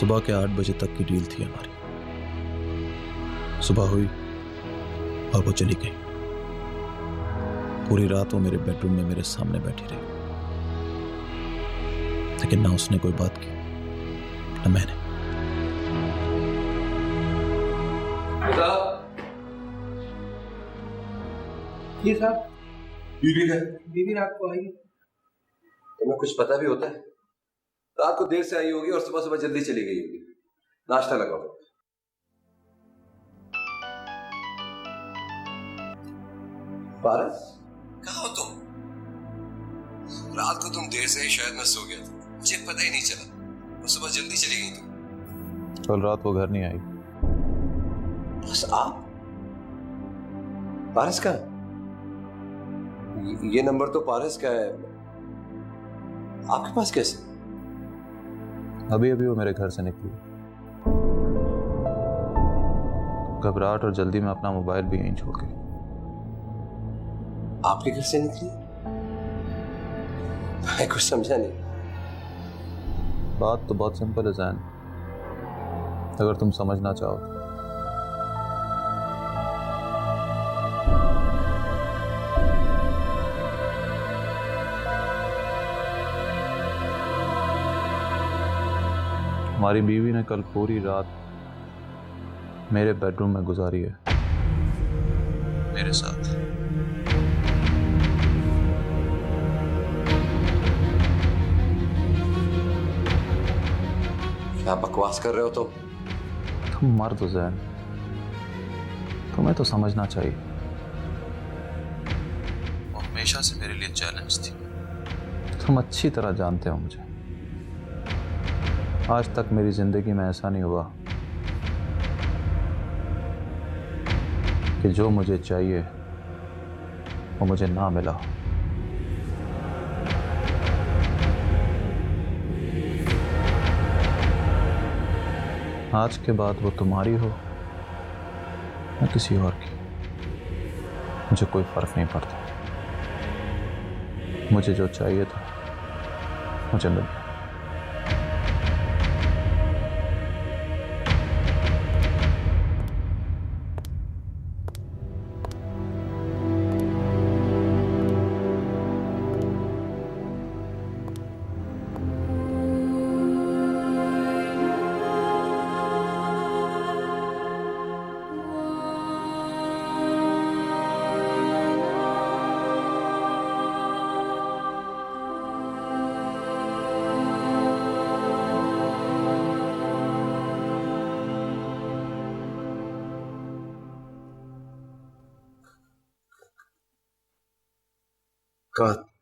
सुबह के 8 बजे तक की डील थी हमारी। सुबह हुई और वो चली गई। पूरी रात वो मेरे बेडरूम में मेरे सामने बैठी रही, लेकिन ना उसने कोई बात की ना मैंने। ये साहब, बीवी का बीवी रात को आई। तुम्हें कुछ पता भी होता है? रात को देर से आई होगी और सुबह सुबह जल्दी चली गई होगी। नाश्ता लगाओ। पारस, कहाँ हो तुम? रात को तुम देर से ही शायद मैं सो गया था, मुझे पता ही नहीं चला और सुबह जल्दी चली गई तुम। कल रात वो घर नहीं आई। बस आप? पारस का? ये नंबर तो पारस का है, आपके पास कैसे? अभी अभी वो मेरे घर से निकली। घबराहट और जल्दी में अपना मोबाइल भी यहीं छोड़ गई। आपके घर से निकली? मैं कुछ समझा नहीं। बात तो बहुत सिंपल है जैन, अगर तुम समझना चाहो। हमारी बीवी ने कल पूरी रात मेरे बेडरूम में गुजारी है, मेरे साथ। क्या बकवास कर रहे हो तुम? तुम मर्द हो जैन, तुम्हें तो समझना चाहिए। वो हमेशा से मेरे लिए चैलेंज थी। तुम अच्छी तरह जानते हो मुझे। आज तक मेरी जिंदगी में ऐसा नहीं हुआ कि जो मुझे चाहिए वो मुझे ना मिला। आज के बाद वो तुम्हारी हो या किसी और की, मुझे कोई फर्क नहीं पड़ता। मुझे जो चाहिए था मुझे मिल गया।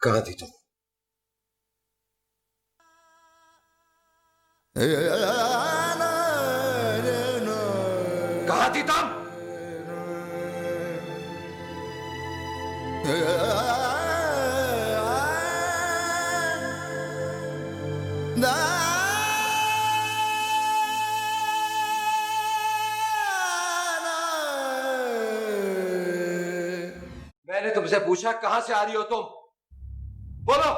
कहाँ थी तुम? कहाँ थी तुम? मैंने तुमसे पूछा कहाँ से आ रही हो तुम? बोलो।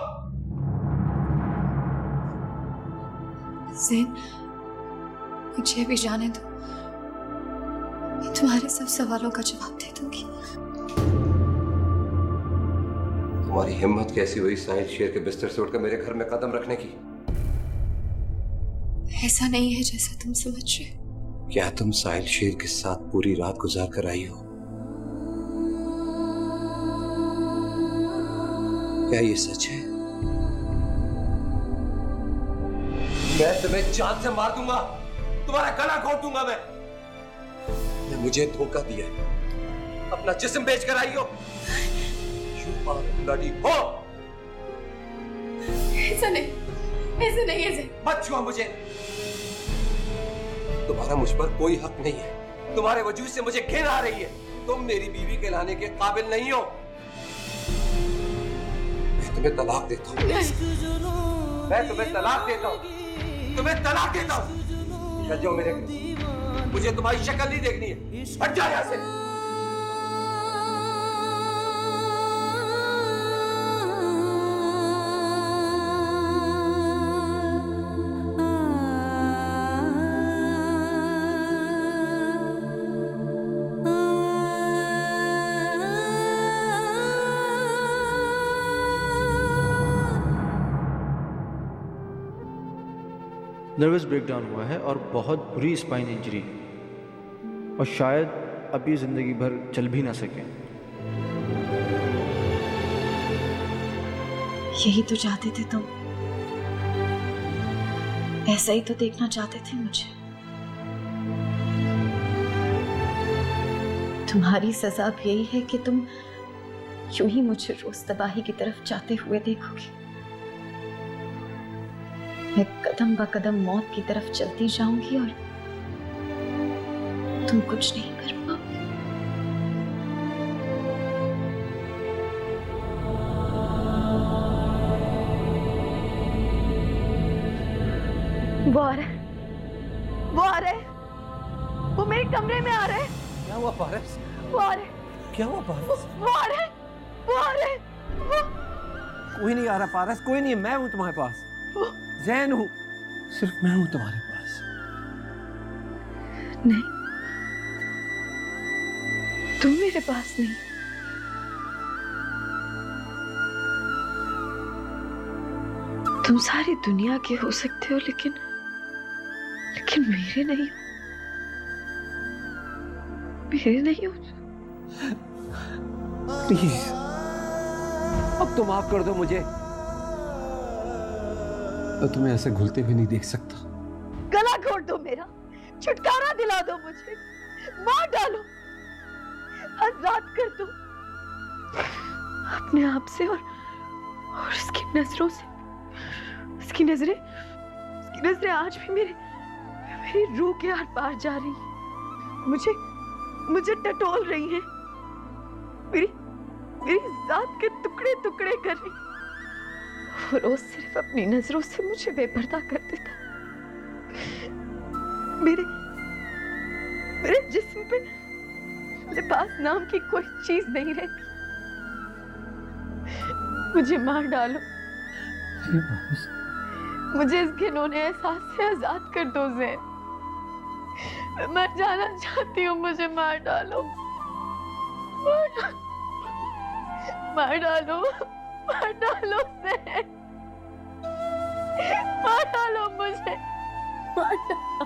ज़ैन, मुझे भी जाने दो, मैं तुम्हारे सब सवालों का जवाब दे दूंगी। तुम्हारी हिम्मत कैसी हुई साहिल शेर के बिस्तर से उठकर मेरे घर में कदम रखने की? ऐसा नहीं है जैसा तुम समझ रहे हो। क्या तुम साहिल शेर के साथ पूरी रात गुजार कर आई हो? क्या ये सच है? मैं तुम्हें जान से मार दूंगा, तुम्हारा गला घोट दूंगा मैं। मुझे धोखा दिया है, अपना जिस्म बेच कर आई हो। You are bloody whore। ऐसा नहीं है ज़ैन। मत छुआ मुझे, तुम्हारा मुझ पर कोई हक नहीं है। तुम्हारे वजूद से मुझे घिन आ रही है। तुम मेरी बीवी कहलाने के काबिल नहीं हो। मैं तुम्हें तलाक देता हूँ। मैं तुम्हें तलाक देता हूँ। तुम्हें तलाक देता हूँ। चल जाओ मेरे घर। मुझे तुम्हारी शक्ल नहीं देखनी है। हट जाओ यहाँ से। नर्वस ब्रेकडाउन हुआ है और बहुत बुरी स्पाइन इंजरी, और शायद अब ये ज़िंदगी भर चल भी ना सके। यही तो चाहते थे तुम, ऐसा ही तो देखना चाहते थे मुझे। तुम्हारी सजा अब यही है कि तुम यूं ही मुझे रोज तबाही की तरफ जाते हुए देखोगे। मैं कदम ब कदम मौत की तरफ चलती जाऊंगी और तुम कुछ नहीं कर पाओगे। वो आ रहा है, वो आ रहा है, वो मेरे कमरे में आ रहा है। क्या हुआ पारस? वो आ रहा है, क्या हुआ पारस? वो आ रहा है, वो आ रहा है, कोई नहीं आ रहा पारस, कोई नहीं है, मैं हूं तुम्हारे पास, जैन हूं, सिर्फ मैं हूं तुम्हारे पास। नहीं, तुम मेरे पास नहीं। तुम सारी दुनिया के हो सकते हो, लेकिन मेरे नहीं हो, मेरे नहीं हो। प्लीज अब तो माफ कर दो मुझे, तो तुम्हें ऐसे घुलते भी नहीं देख सकता। गला घोट दो मेरा, छुटकारा दिला दो मुझे, मार डालो, आजाद कर दो अपने आप से और उसकी नजरों से। उसकी नजरें आज भी मेरी रूह के आर पार जा रही हैं, मुझे टटोल रही हैं, मेरी जात के टुकड़े टुकड़े कर रही। वो रोज सिर्फ अपनी नजरों से मुझे बेपर्दा कर देता। मेरे जिस्म पे लिबास नाम की कोई चीज नहीं रहती। मुझे मार डालो, मुझे इस घिनौने एहसास से आजाद कर दो ज़ैन। मैं मर जाना चाहती हूँ, मुझे मार डालो, मार डालो ज़ैन, मार डालो मुझे, मार डालो।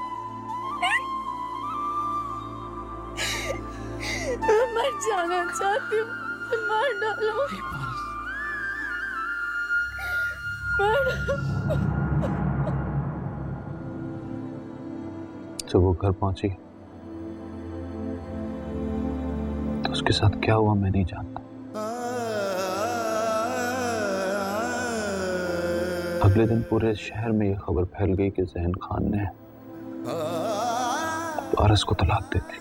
मैं मर जाना चाहती हूँ, मार डालो, मार डालो। जब वो घर पहुंची तो उसके साथ क्या हुआ मैं नहीं जानता। अगले दिन पूरे शहर में यह खबर फैल गई कि ज़ैन खान ने पारस को तलाक दे दी।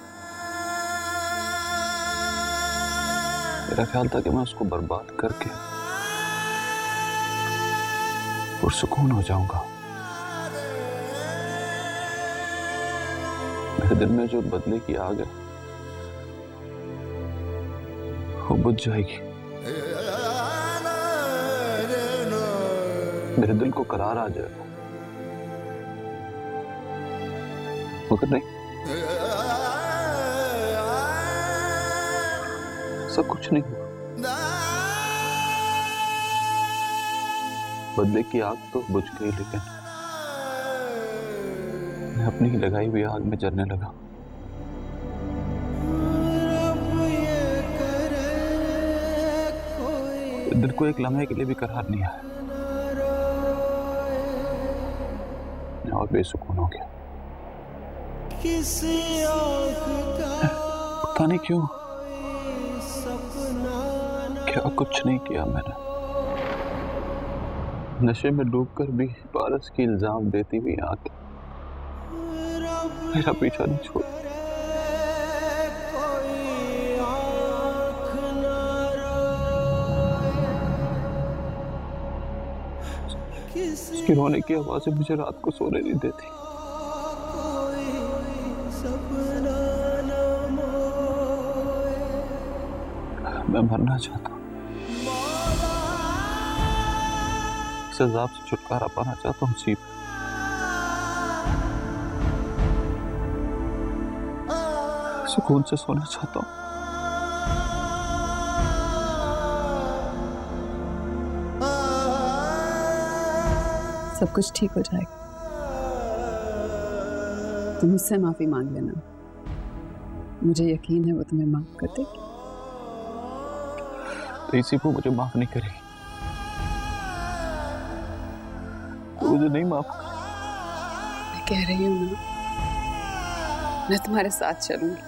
मेरा ख्याल था कि मैं उसको बर्बाद करके पुरसुकून हो जाऊंगा। मेरे दिल में जो बदले की आग है वो बुझ जाएगी। मेरे दिल को करार आ जाएगा, मगर नहीं, सब कुछ नहीं हुआ। बदले की आग तो बुझ गई, लेकिन मैं अपनी ही लगाई हुई आग में जलने लगा। दिल को एक लम्हे के लिए भी करार नहीं आया, मैं और बेसुकून हो गया। पता नहीं क्यों, क्या कुछ नहीं किया मैंने। नशे में डूबकर भी पारस की इल्जाम देती हुई आंखें मेरा पीछा नहीं छोड़। उसकी रोने की आवाजें मुझे रात को सोने नहीं देती। मैं मरना चाहता हूँ, इस अज़ाब से छुटकारा पाना चाहता हूँ। सीप सुकून से सोना चाहता हूँ। सब कुछ ठीक हो जाएगा। तुम मुझसे माफी मांग लेना, मुझे यकीन है वो तुम्हें माफ कर देगी। तो इसी को मुझे माफ नहीं करेगी, तो मुझे नहीं माफ। मैं कह रही हूँ ना, मैं तुम्हारे साथ चलूंगी,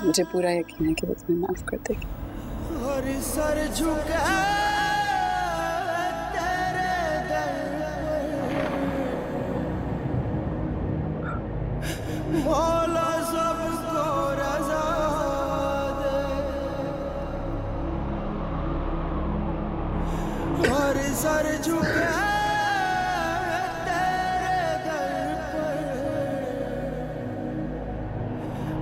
मुझे पूरा यकीन है कि वो तुम्हें माफ कर देगी। और सर झुका तेरे दर पर, मौला सबको रज़ा दे। और सर झुका तेरे दर पर,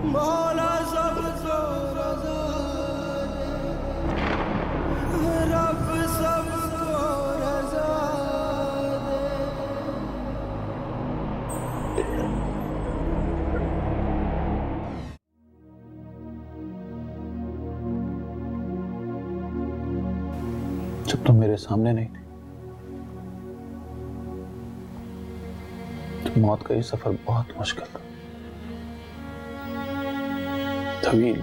मौला सबको रज़ा दे। रब सबको रज़ा दे। जब तुम मेरे सामने नहीं थी, तो मौत का ये सफर बहुत मुश्किल था, तवील,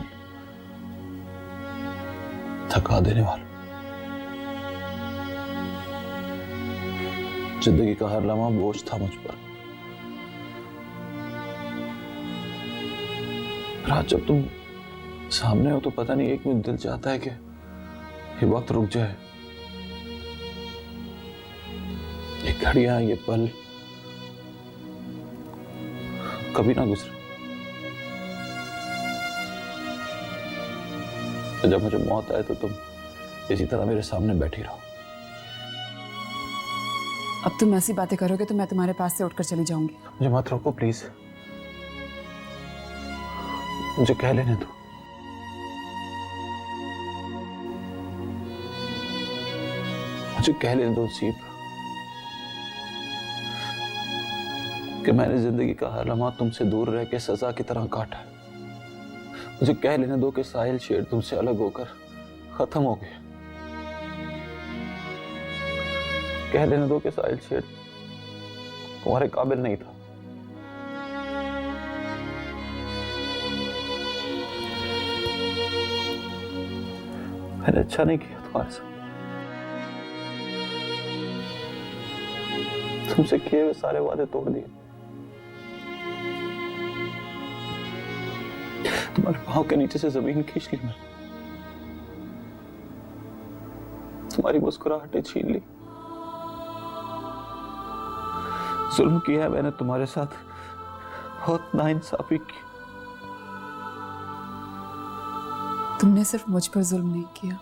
थका देने वाला। जिंदगी का हर लम्हा बोझ था मुझ पर। रात जब तुम सामने हो तो पता नहीं, एक मिनट दिल चाहता है कि ये वक्त रुक जाए, ये घड़ियां, ये पल कभी ना गुजरे। तो जब मुझे मौत आए तो तुम इसी तरह मेरे सामने बैठी रहो। अब तुम ऐसी बातें करोगे तो मैं तुम्हारे पास से उठकर चली जाऊंगी। मुझे मत रोको प्लीज, मुझे कह लेने दो। मुझे कह लेने दो सीप कि मैंने जिंदगी का हर लम्हा तुमसे दूर रह के सजा की तरह काटा है। मुझे कह लेने दो कि साहिल शेर तुमसे अलग होकर खत्म हो गया। कह लेने दो कि साहिल शेर तुम्हारे काबिल नहीं था। मैंने अच्छा नहीं किया तुम्हारे साथ। तुमसे किए हुए सारे वादे तोड़ दिए। तुम्हारे पाँव के नीचे से जमीन खींच ली मैंने। तुम्हारी मुस्कुराहटें छीन ली। जुल्म किया है मैंने तुम्हारे साथ, बहुत नाइंसाफी की। तुमने सिर्फ मुझ पर जुल्म नहीं किया,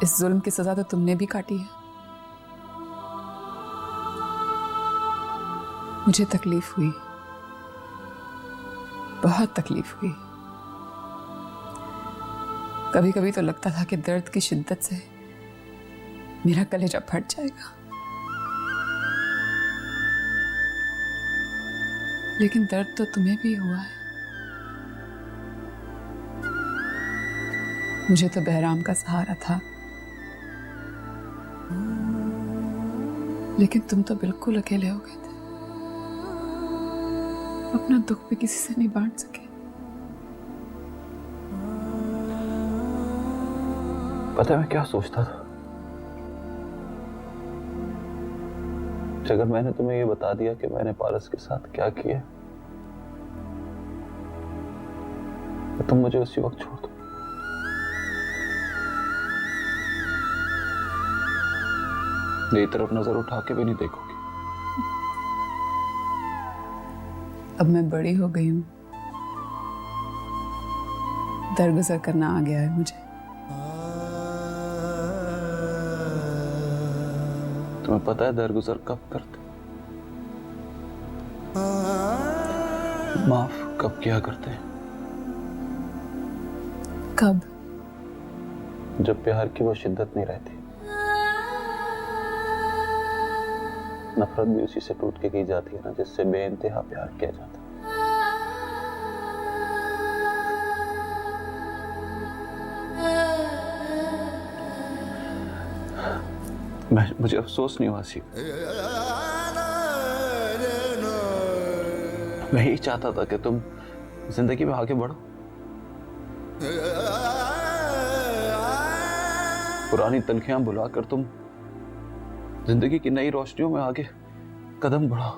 इस जुल्म की सजा तो तुमने भी काटी है। मुझे तकलीफ हुई, बहुत तकलीफ हुई। कभी कभी तो लगता था कि दर्द की शिद्दत से मेरा कलेजा फट जाएगा, लेकिन दर्द तो तुम्हें भी हुआ है। मुझे तो बहराम का सहारा था, लेकिन तुम तो बिल्कुल अकेले हो गए थे। अपना दुख भी किसी से नहीं बांट सके। पता है मैं क्या सोचता था? अगर मैंने तुम्हें ये बता दिया कि मैंने पारस के साथ क्या किया, तो तुम मुझे उसी वक्त छोड़ दो। मेरी तरफ नजर उठा के भी नहीं देखोगी। अब मैं बड़ी हो गई हूं, दरगुजर करना आ गया है मुझे। तुम्हें पता है दरगुजर कब करते, माफ कब किया करते हैं? कब? जब प्यार की वो शिद्दत नहीं रहती। नफरत भी उसी से टूट के की जाती है ना, जिससे बेइंतहा प्यार किया जाता है। मुझे अफसोस नहीं हुआ सीख, मैं ही चाहता था कि तुम जिंदगी में आगे बढ़ो, पुरानी तलखियां भुलाकर तुम जिंदगी की नई रोशनियों में आगे कदम बढ़ाओ।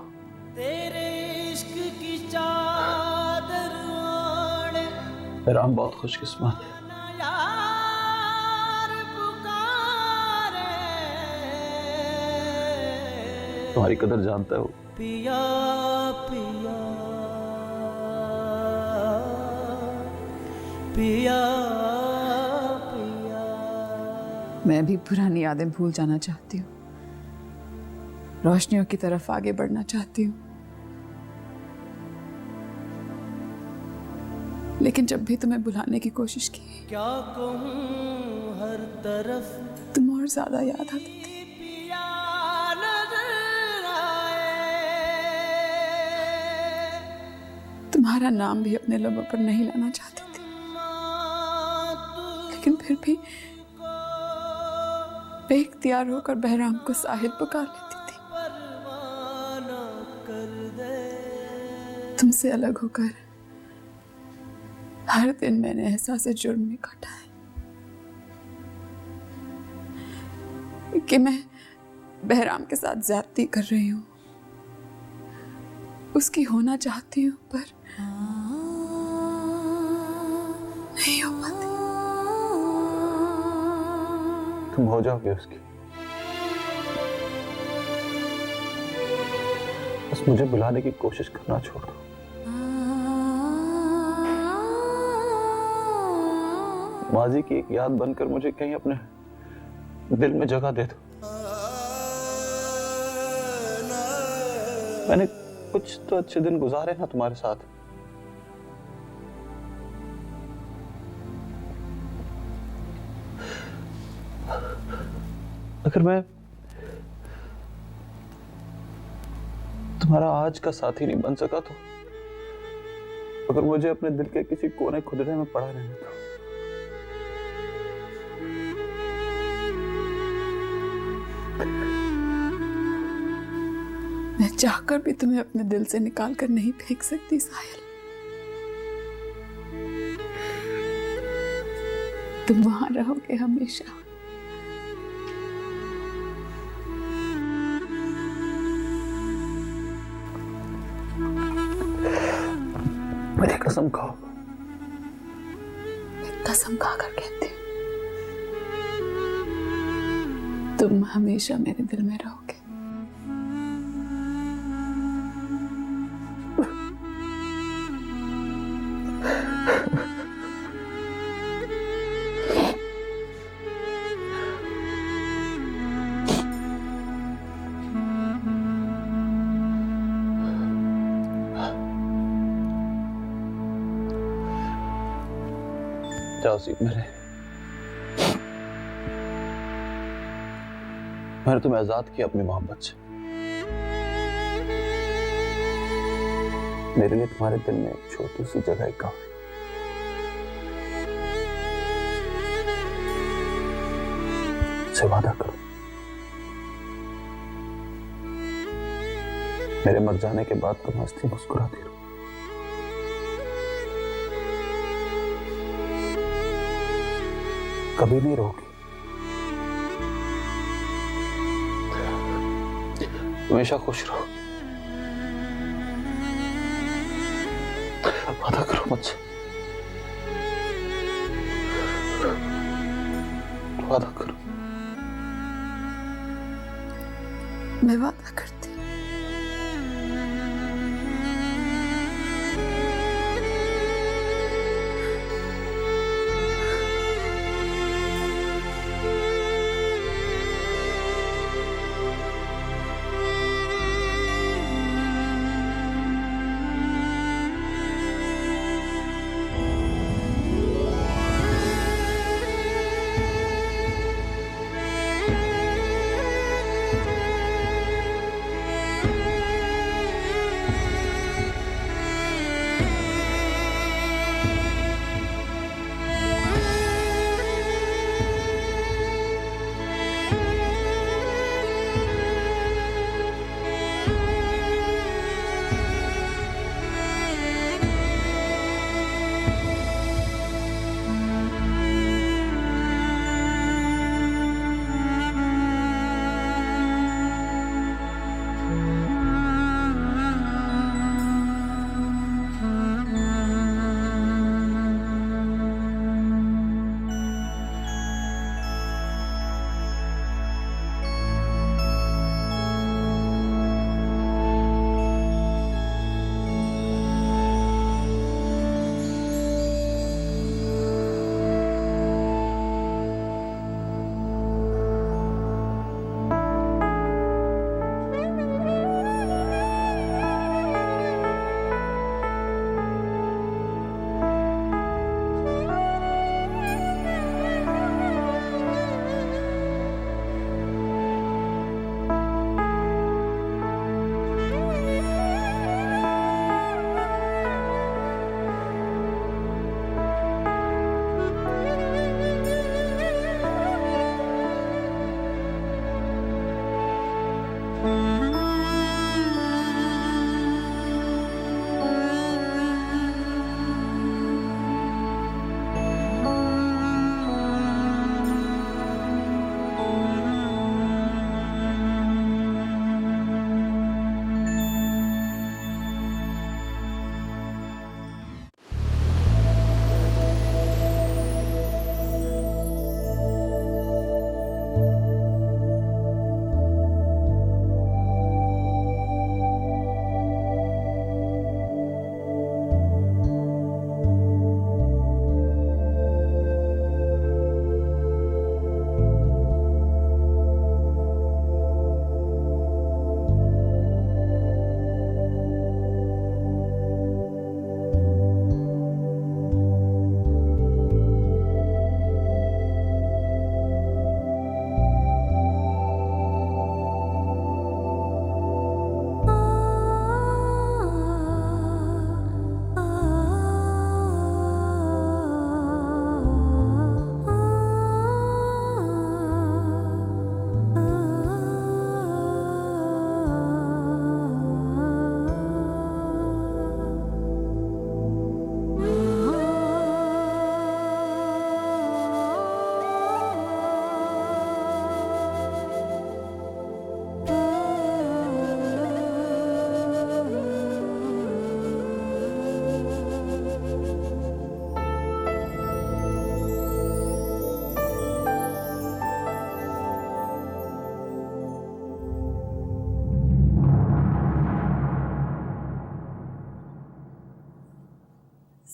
तेरे इश्क की चादर ओढ़े राम बहुत खुशकिस्मत है। यार पुकारे, तुम्हारी कदर जानता है वो। पिया पिया पिया पिया। मैं भी पुरानी यादें भूल जाना चाहती हूँ, रोशनियों की तरफ आगे बढ़ना चाहती हूँ। लेकिन जब भी तुम्हें बुलाने की कोशिश की, क्या कहूँ हर तरफ तुम और ज्यादा याद आती थी। पिया नजर आए। तुम्हारा नाम भी अपने लबों पर नहीं लाना चाहती थी, लेकिन फिर भी बेइख्तियार होकर बहराम को साहिल पुकार लेती थी। परवाना कर दे। तुमसे अलग होकर हर दिन मैंने एहसास जुर्म में काटा है कि मैं बहराम के साथ ज्यादती कर रही हूँ, उसकी होना चाहती हूँ पर नहीं हो पाती। तुम हो जाओगे उसकी, बस मुझे बुलाने की कोशिश करना छोड़ दो। माजी की एक याद बनकर मुझे कहीं अपने दिल में जगह दे दो। मैंने कुछ तो अच्छे दिन गुजारे ना तुम्हारे साथ। अगर मैं तुम्हारा आज का साथी नहीं बन सका तो अगर मुझे अपने दिल के किसी कोने खुदरे में पड़ा रहने दो। मैं चाहकर भी तुम्हें अपने दिल से निकाल कर नहीं फेंक सकती साहिल। तुम वहां रहोगे हमेशा। मेरी कसम खाओ। कसम खाकर कहती हूँ, तुम हमेशा मेरे दिल में रहोगे। जाओ सीख मैंने तुम्हें आजाद किया अपनी मोहब्बत से। मेरे लिए तुम्हारे दिल में एक छोटी सी जगह काफी। से वादा करो, मेरे मर जाने के बाद तुम हंसती मुस्कुराती रहो। कभी नहीं रोगी। हमेशा खुश रहो। वादा करो मुझसे, वादा करो। मैं वादा करती हूँ।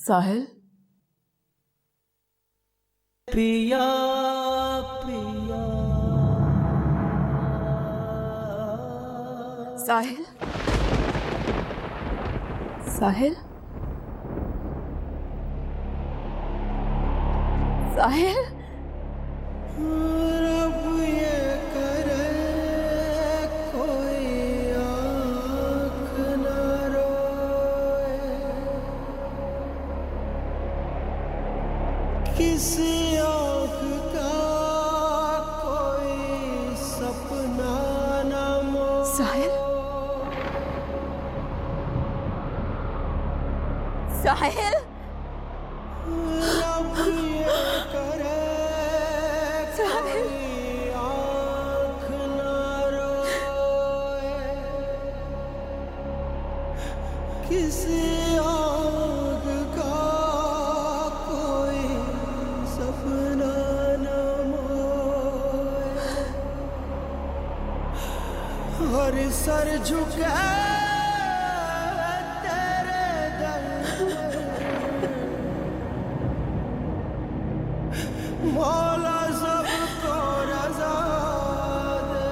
साहिल, पिया पिया साहिल, साहिल, साहिल। रब ये करे कोई आँख न रोए, किसी आँख का कोई सपना न मोए। साहिल, साहिल, रब ये करे साहिल, कोई आँख न रोए, किसी आँख का कोई सपना न मोए, और सर झुके तेरे दर पे, मौला सबको रज़ा दे,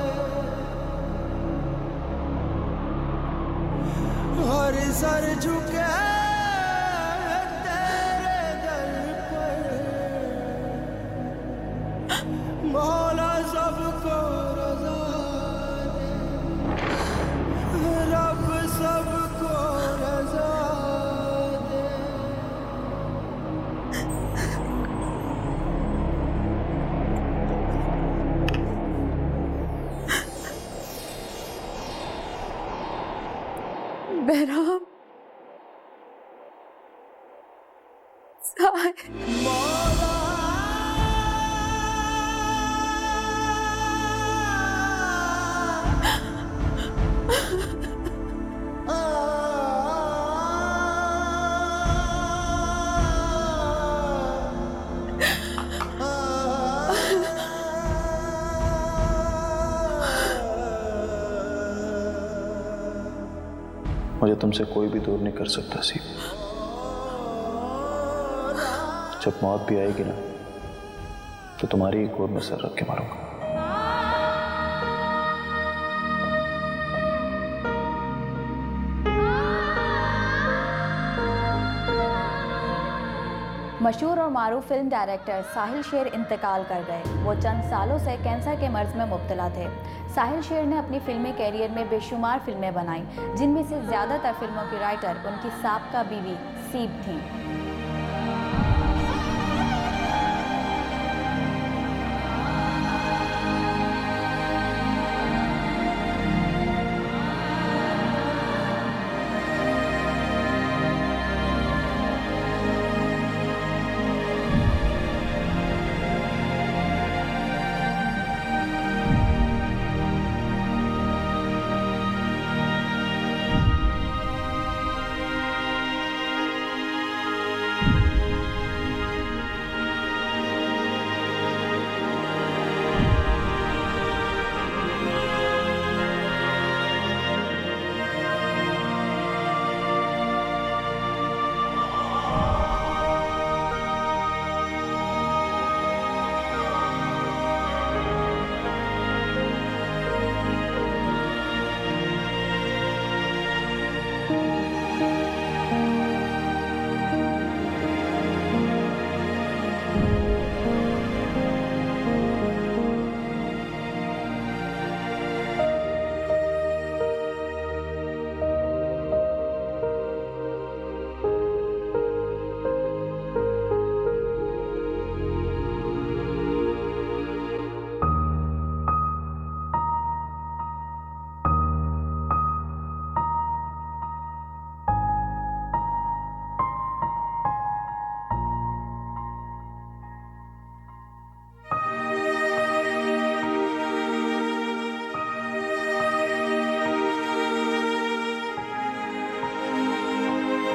और सर झुके तेरे दर पर, मौला सबको रज़ा दे, रब सबको रज़ा दे। बहराम, साहिल, मुझे तुमसे कोई भी दूर नहीं कर सकता सी। जब मौत भी आएगी ना, तो तुम्हारी ही गोद में सर रख के मारूंगा। मशहूर और मारूफ फिल्म डायरेक्टर साहिल शेर इंतकाल कर गए। वो चंद सालों से कैंसर के मर्ज में मुब्तला थे। साहिल शेर ने अपनी फिल्मी कैरियर में बेशुमार फिल्में बनाई, जिनमें से ज़्यादातर फिल्मों की राइटर उनकी साबका बीवी सीब थी।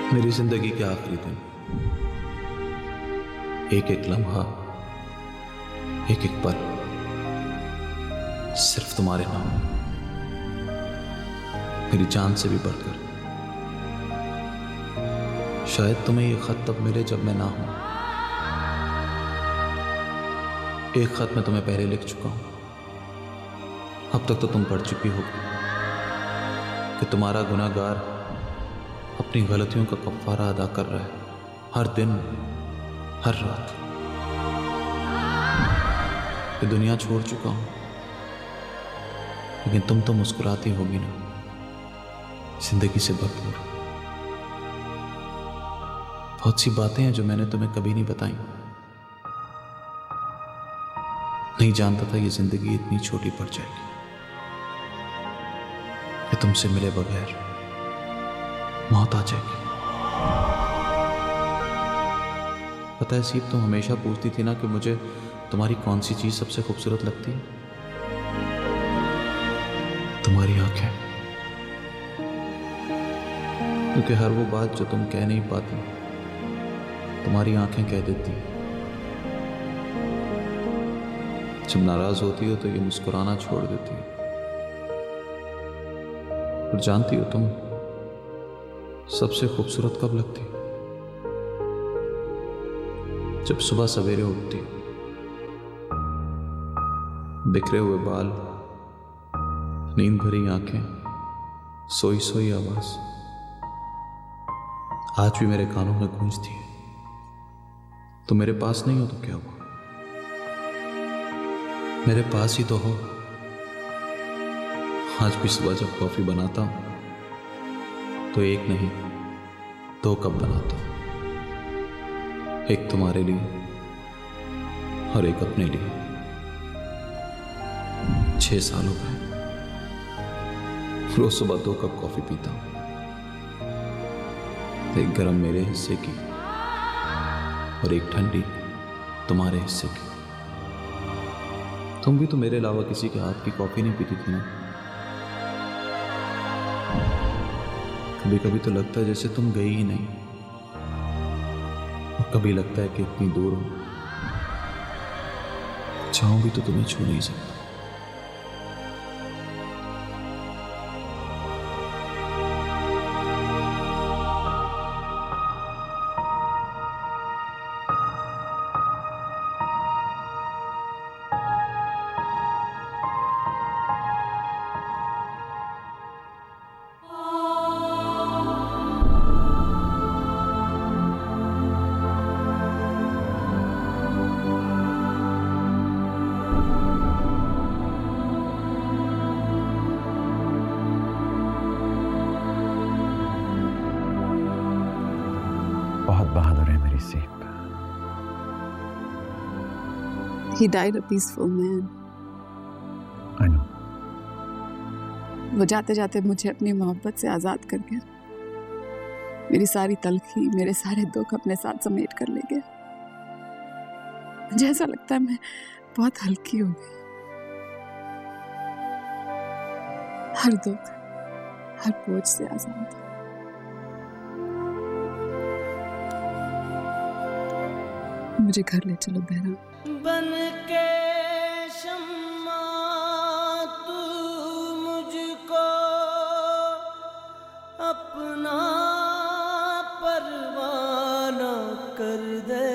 मेरी जिंदगी के आखिरी दिन, एक एक लम्हा, एक एक पल सिर्फ तुम्हारे नाम, मेरी जान से भी बढ़कर। शायद तुम्हें ये खत तब मिले जब मैं ना हूं। एक खत मैं तुम्हें पहले लिख चुका हूं। अब तक तो तुम पढ़ चुकी होगी कि तुम्हारा गुनाहगार अपनी गलतियों का कफ़ारा अदा कर रहा है, हर दिन हर रात। ये दुनिया छोड़ चुका हूं, लेकिन तुम तो मुस्कुराती होगी ना, जिंदगी से भरपूर। बहुत सी बातें हैं जो मैंने तुम्हें कभी नहीं बताई। नहीं जानता था ये जिंदगी इतनी छोटी पड़ जाएगी कि तुमसे मिले बगैर मौत आ जाएगी। पता है सीप, तुम हमेशा पूछती थी ना कि मुझे तुम्हारी कौन सी चीज सबसे खूबसूरत लगती है। तुम्हारी आंखें, क्योंकि हर वो बात जो तुम कह नहीं पाती तुम्हारी आंखें कह देती। जब नाराज होती हो तो ये मुस्कुराना छोड़ देती है। और जानती हो तुम सबसे खूबसूरत कब लगती? जब सुबह सवेरे उठती, बिखरे हुए बाल, नींद भरी आंखें, सोई सोई आवाज आज भी मेरे कानों में गूंजती है। तुम मेरे पास नहीं हो तो क्या हुआ, मेरे पास ही तो हो। आज भी सुबह जब कॉफी बनाता हूं तो एक नहीं 2 कप बनाता हूं, एक तुम्हारे लिए और एक अपने लिए। 6 साल हो गए रोज सुबह 2 कप कॉफी पीता हूं, एक गरम मेरे हिस्से की और एक ठंडी तुम्हारे हिस्से की। तुम भी तो मेरे अलावा किसी के हाथ की कॉफी नहीं पीती थी ना। कभी कभी तो लगता है जैसे तुम गई ही नहीं, और कभी लगता है कि इतनी दूर हो, चाहूं भी तो तुम्हें छू नहीं सकता। बहुत बहादुर है मेरी सीप। He died a peaceful man. I know. वो जाते जाते मुझे अपनी मोहब्बत से आजाद कर गया। मेरी सारी तलखी, मेरे सारे दुख अपने साथ समेट कर ले गया। मुझे ऐसा लगता है मैं बहुत हल्की हो गई। हर दुख, हर बोझ से आजाद। मुझे घर ले चलो बहरा। बन के शम्मा तू मुझको अपना परवाना कर दे।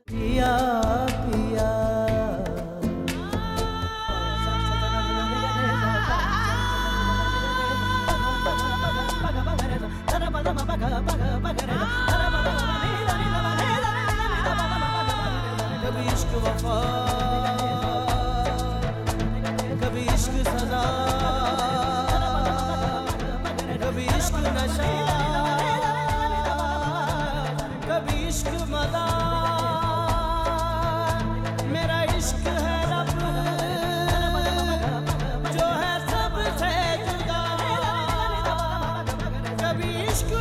पिया पिया कभी इश्क वफा, कभी इश्क सजा, कभी इश्क नशा, कभी इश्क मदा। मेरा इश्क है रब जो है सबसे जुदा। कभी इश्क